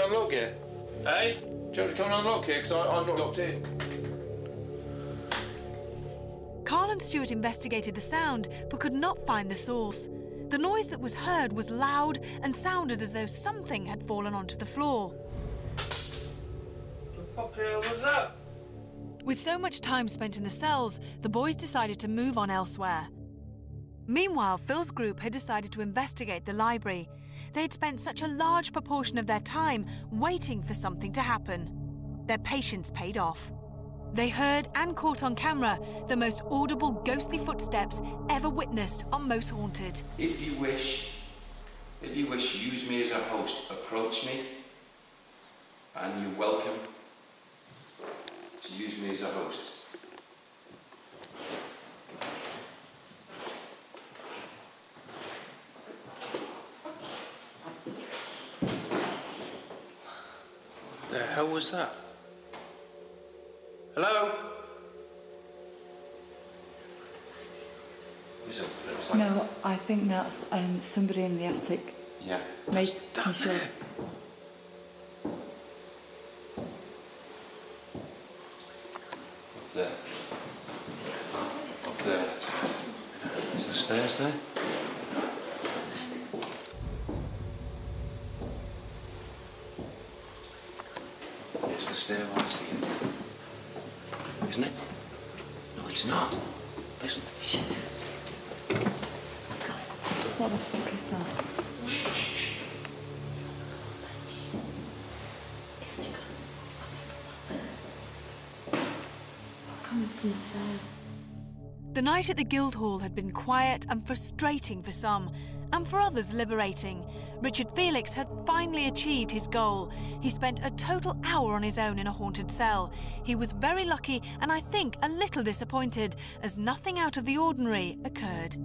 Unlock here? Hey? Do you want to come and unlock here? Because I'm not locked in. Carl and Stuart investigated the sound, but could not find the source. The noise that was heard was loud and sounded as though something had fallen onto the floor. What the hell was that? With so much time spent in the cells, the boys decided to move on elsewhere. Meanwhile, Phil's group had decided to investigate the library. They had spent such a large proportion of their time waiting for something to happen. Their patience paid off. They heard and caught on camera the most audible ghostly footsteps ever witnessed on Most Haunted. If you wish, use me as a host. Approach me, and you're welcome to use me as a host. The hell was that? Hello? No, I think that's somebody in the attic. Yeah, that's down there. Up there. Up there. Is the stairs there? It's the stairwells here. Isn't it? No, it's not. Listen. Shit. What the fuck is that? Shh, shh, shh. It's coming from up there. The night at the Guildhall had been quiet and frustrating for some, and for others liberating. Richard Felix had finally achieved his goal. He spent a total hour on his own in a haunted cell. He was very lucky and I think a little disappointed, as nothing out of the ordinary occurred.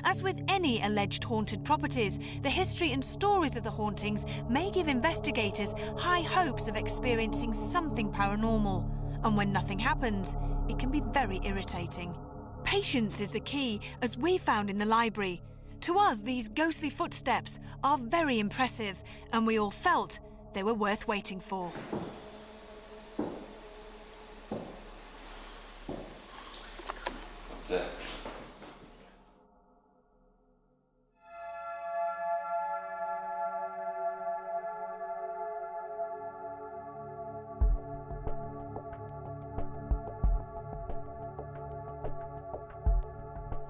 As with any alleged haunted properties, the history and stories of the hauntings may give investigators high hopes of experiencing something paranormal. And when nothing happens, it can be very irritating. Patience is the key, as we found in the library. To us, these ghostly footsteps are very impressive, and we all felt they were worth waiting for. Up there.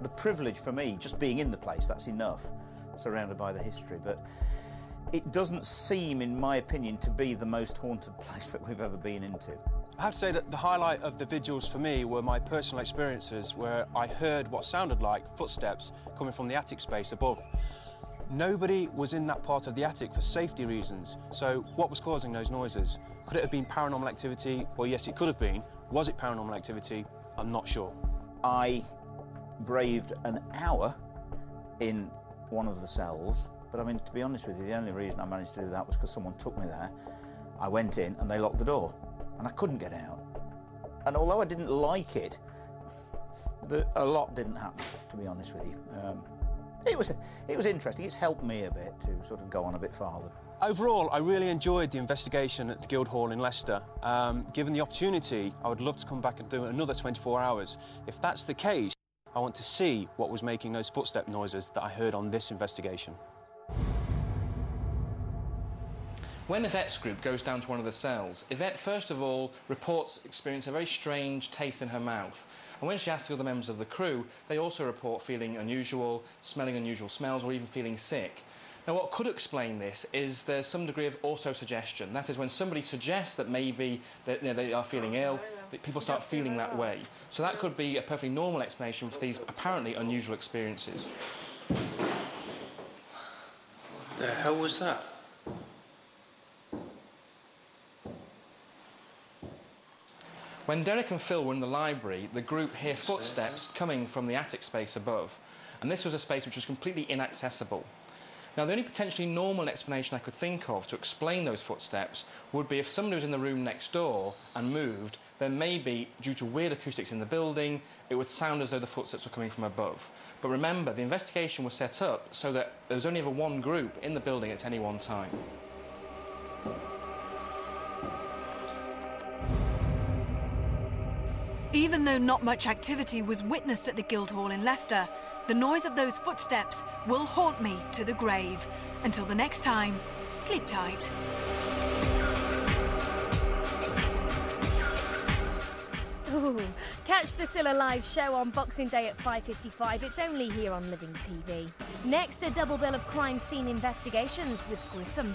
The privilege for me, just being in the place, that's enough, surrounded by the history, but it doesn't seem, in my opinion, to be the most haunted place that we've ever been into. I have to say that the highlight of the vigils for me were my personal experiences where I heard what sounded like footsteps coming from the attic space above. Nobody was in that part of the attic for safety reasons, so what was causing those noises? Could it have been paranormal activity? Well, yes, it could have been. Was it paranormal activity? I'm not sure. I braved an hour in one of the cells, but I mean, to be honest with you, the only reason I managed to do that was because someone took me there. I went in and they locked the door, and I couldn't get out. And although I didn't like it, a lot didn't happen, to be honest with you. It was interesting. It's helped me a bit to sort of go on a bit farther. Overall, I really enjoyed the investigation at the Guildhall in Leicester. Given the opportunity, I would love to come back and do another 24 hours. If that's the case, I want to see what was making those footstep noises that I heard on this investigation. When Yvette's group goes down to one of the cells, Yvette first of all reports experiencing a very strange taste in her mouth. And when she asks the other members of the crew, they also report feeling unusual, smelling unusual smells, or even feeling sick. Now, what could explain this is there's some degree of autosuggestion. That is, when somebody suggests that maybe they are feeling ill, that people start feeling that way. So that could be a perfectly normal explanation for these apparently unusual experiences. The hell was that? When Derek and Phil were in the library, the group hear footsteps coming from the attic space above. And this was a space which was completely inaccessible. Now, the only potentially normal explanation I could think of to explain those footsteps would be if somebody was in the room next door and moved, then maybe, due to weird acoustics in the building, it would sound as though the footsteps were coming from above. But remember, the investigation was set up so that there was only ever one group in the building at any one time. Even though not much activity was witnessed at the Guildhall in Leicester, the noise of those footsteps will haunt me to the grave. Until the next time, sleep tight. Ooh. Catch the Scylla Live show on Boxing Day at 5:55. It's only here on Living TV. Next, a double bill of crime scene investigations with Grissom.